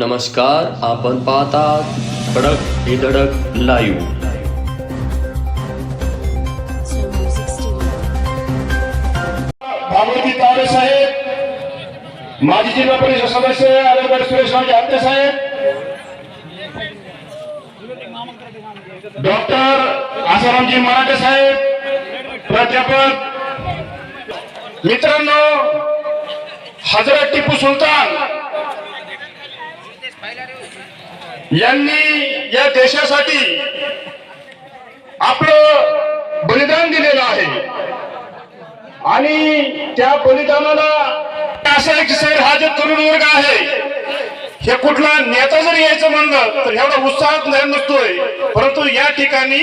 नमस्कार, आपण पाहतात खडक ही धडक लाईव्ह. भागवती तावरे साहेब, माजी जिल्हा परिषद सदस्य अलगड सुरेशराव हत्ते साहेब, डॉक्टर आसारामजी मराठे साहेब, प्राध्यापक. मित्रांनो, हजरत टिपू सुलतान यांनी या देशासाठी आपलं बलिदान दिलेलं आहे आणि त्या बलिदानाला असा एक सैर हा जो तरुण वर्ग आहे, हे कुठला नेता जर यायचं म्हणलं तर एवढा उत्साहात नसतोय, परंतु या ठिकाणी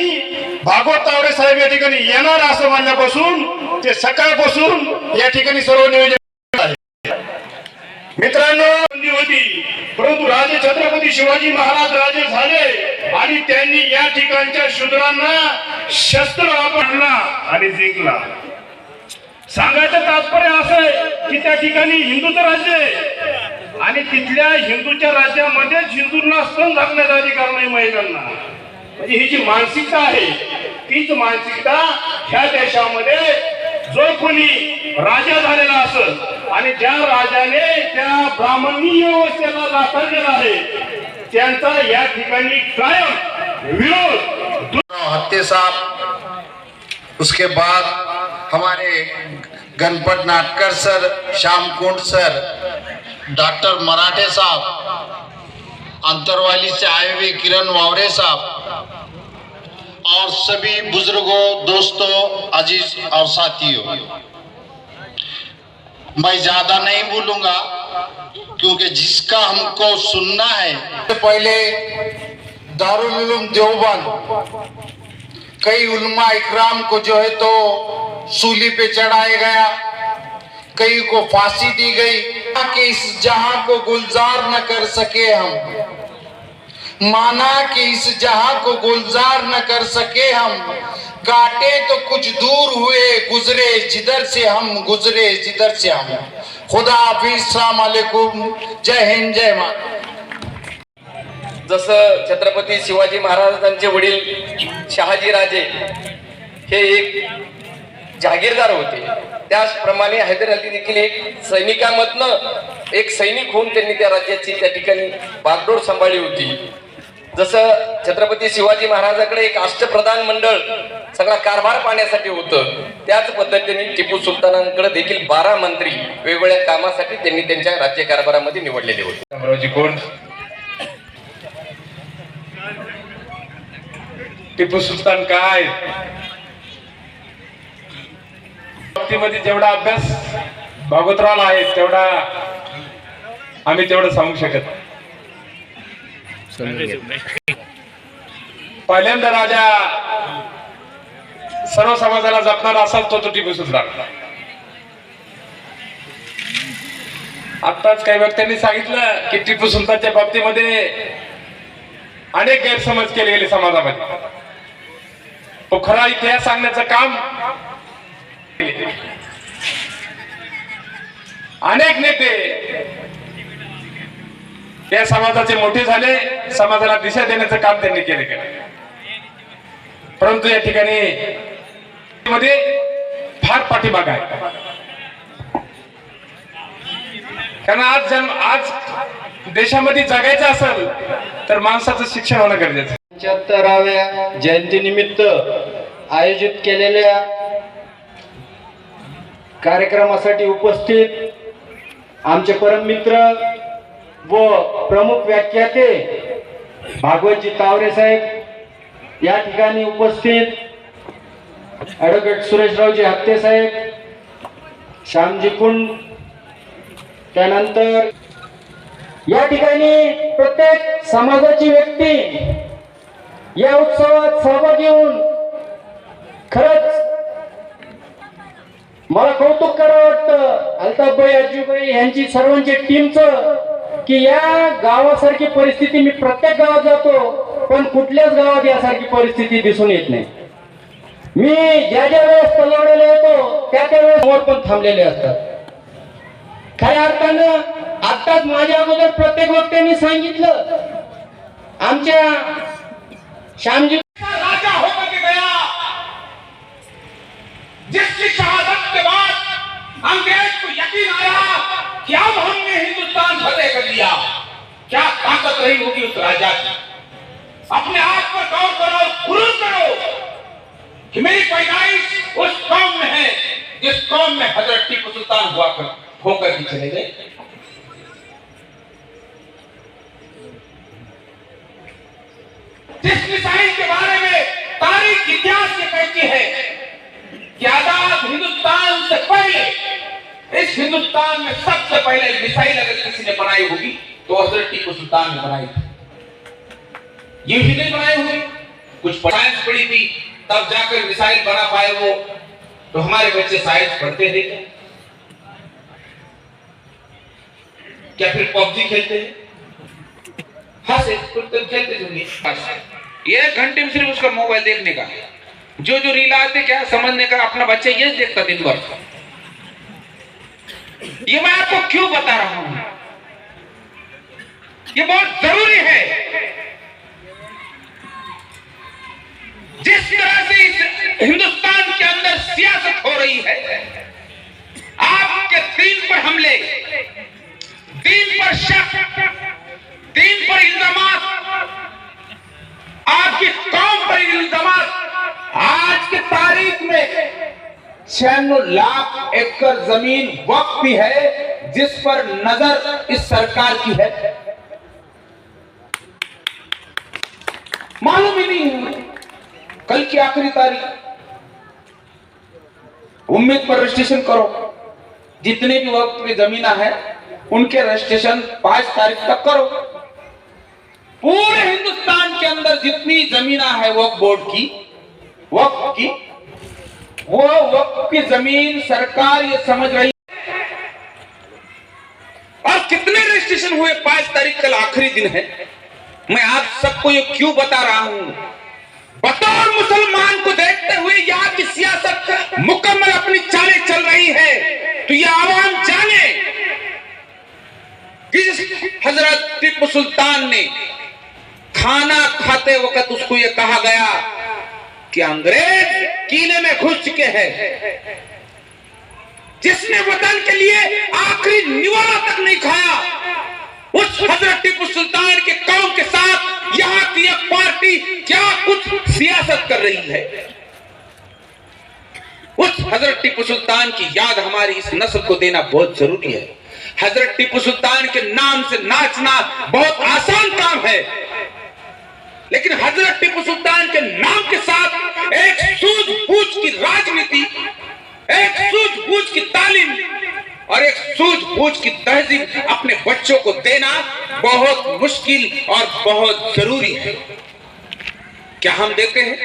भागवत तावरे साहेब या ठिकाणी येणार असं म्हणल्यापासून ते सकाळपासून या ठिकाणी सर्व नियोजन आहे. मित्रांनो, संधी होती, परंतु राजे छत्रपती शिवाजी महाराज राजे झाले आणि त्यांनी या ठिकाणच्या शूद्रांना शस्त्र वापरला आणि जिंकला. सांगायचं तात्पर्य असं आहे की त्या ठिकाणी हिंदूचं राज्य आहे आणि तिथल्या हिंदूच्या राज्यामध्येच हिंदूंना स्तन झाकण्याचा अधिकार नाही महिलांना. म्हणजे ही जी मानसिकता आहे, तीच मानसिकता ह्या देशामध्ये जो कोणी राजा झालेला असेल आणि ज्या राजाने त्या ब्राह्मणीय व्यवस्थेला लाथारलेला आहे, त्यांचा या ठिकाणी कायम विरोध. हत्ते साहब, उसके बाद हमारे गणपत नाटकर सर, श्याम कुंड सर, डॉक्टर मराठे साहब, अंतरवाली से आए हुए किरण वावरे साहब और सभी बुजुर्गों, दोस्तों, अजीज और साथियों, मैं ज्यादा नहीं बोलूंगा क्योंकि जिसका हमको सुनना है. पहले दारुल उलूम देवबंद कई उलमा इकराम को जो है तो सूली पे चढ़ाया गया, कई को फांसी दी गई कि इस जहां को गुलजार न कर सके हम, माना कि इस जहां को गुलजार न कर सके हम, काटे तो कुछ दूर हुए गुजरे जिधर से हम गुजरे जिधर से हम. खुदा हाफिज, सलाम अलैकुम, जय हिंद, जय माता. जसं छत्रपती शिवाजी महाराजांचे वडील शहाजी राजे हे एक जहागीरदार होते, त्याचप्रमाणे हैदर अली देखील एक सैनिकामधनं एक सैनिक होऊन त्यांनी त्या राज्याची त्या ठिकाणी बागडोर सांभाळली होती. जसं छत्रपती शिवाजी महाराजांकडे एक अष्टप्रधान मंडळ सगळा कारभार पाहण्यासाठी होतं, त्याच पद्धतीने टिपू सुलतानांकडे देखील 12 मंत्री वेगवेगळ्या कामासाठी त्यांनी त्यांच्या राज्य कारभारामध्ये निवडलेले होते. टिपू सुलतान काय बाबतीमध्ये जेवढा अभ्यास भागवतरावला आहे तेवढा आम्ही तेवढं सांगू शकत. पहिल्यांदा राजा सर्व समाजाला जपणारा असाल तो टिपू सुलतान. आताच काही व्यक्तींनी सांगितलं की टिपू सुलतानच्या बाबतीमध्ये अनेक गैरसमज केले गेले समाजामध्ये. तो खरा इतिहास सांगण्याचं काम अनेक नेते या समाजाचे मोठे झाले, समाजाला दिशा देण्याचं काम त्यांनी केले. परंतु या ठिकाणी मध्ये फार पाठीमाग आहे, कारण आज देशामध्ये जगायचं असेल तर माणसाचं शिक्षण होणं गरजेचं. 75व्या जयंतीनिमित्त आयोजित केलेल्या कार्यक्रमासाठी उपस्थित आमचे परममित्र व प्रमुख व्याख्याते भागवतजी तावरे साहेब, या ठिकाणी उपस्थित ॲडव्होकेट सुरेशरावजी हत्ते साहेब, श्यामजी कुंड, त्यानंतर या ठिकाणी प्रत्येक समाजाची व्यक्ती या उत्सवात सहभागी होऊन खरंच मला कौतुक करावं वाटतं अल्ताफबाई, अज्जूबाई यांची सर्वांची टीमचं, की या गावासारखी परिस्थिती, मी प्रत्येक गावात जातो पण कुठल्याच गावात यासारखी परिस्थिती दिसून येत नाही. मी ज्या ज्या वेळेस तलवाडीला येतो त्या वेळेस समोर पण थांबलेले असतात. खऱ्या अर्थानं आज आत्ताच माझ्या अगोदर प्रत्येक वक्त्यांनी सांगितलं, आमच्या श्यामजी राजा होकर के गया, जिसकी शहादत के बाद अंग्रेज को यकीन आया कि अब हमने हिंदुस्तान फतेह कर लिया। क्या ताकत रही होगी उस राजा की। अपने आप पर गौर करो, गुरूर करो कि मेरी पैदाइश उस कौम में है जिस कौम में हजरत टीपू सुल्तान होकर के चले गए। जिस मिसाइल के बारे में तारीख इतिहास ये कहती है कि आजाद हिंदुस्तान से पहले इस हिंदुस्तान में सबसे पहले मिसाइल अगर किसी ने बनाई होगी तो हजरत टीपू सुल्तान ने बनाई थी। ये भी नहीं बनाई होगी, कुछ साइंस पढ़ी थी तब जाकर मिसाइल बना पाए वो। तो हमारे बच्चे साइंस पढ़ते थे क्या फिर पबजी खेलते हैं? हाँ से खेलते थे। ये घंटे में सिर्फ उसका मोबाइल देखने का, जो जो रील आते क्या समझने का, अपना बच्चा ये देखता दिन भर। ये मैं आपको क्यों बता रहा हूं, ये बहुत जरूरी है। जिस तरह से इस हिंदुस्तान के अंदर सियासत हो रही है, आपके दीन पर हमले, दीन पर शक, दीन पर इल्जामात, आपकी कौम पर इल्जामात। आज की तारीख में 96 लाख एकड़ जमीन वक्फ भी है जिस पर नजर इस सरकार की है। मालूम ही नहीं है कल की आखिरी तारीख। उम्मीद पर रजिस्ट्रेशन करो, जितने भी वक्त में जमीना है उनके रजिस्ट्रेशन 5 तारीख तक करो। पूरे हिंदुस्तान के अंदर जितनी जमीना है वक्फ बोर्ड की, वक्फ की, वो वक्फ की जमीन सरकार ये समझ रही। और कितने रजिस्ट्रेशन हुए? 5 तारीख कल आखिरी दिन है। मैं आप सबको ये क्यों बता रहा हूं? बतौर मुसलमान को देखते हुए यहाँ की सियासत मुकम्मल अपनी चालें चल रही है, तो ये आवाम जाने कि हजरत टीपू सुल्तान ने खाना खाते वक्त उसको ये कहा गया कि अंग्रेज कीले में घुस चुके हैं। जिसने वतन के लिए आखिरी निवाला तक नहीं खाया, उस हजरत टीपू सुल्तान के कौम के साथ यहाँ की एक पार्टी क्या कुछ सियासत कर रही है। उस हजरत टीपू सुल्तान की याद हमारी इस नस्ल को देना बहुत जरूरी है। हजरत टीपू सुल्तान के नाम से नाचना बहुत आसान काम है, लेकिन हजरत टीपू सुल्तान के नाम के साथ एक सूझबूझ की राजनीति, एक सूझबूझ की तालीम और एक सूझबूझ की तहजीब अपने बच्चों को देना बहुत मुश्किल और बहुत जरूरी है। क्या हम देते हैं?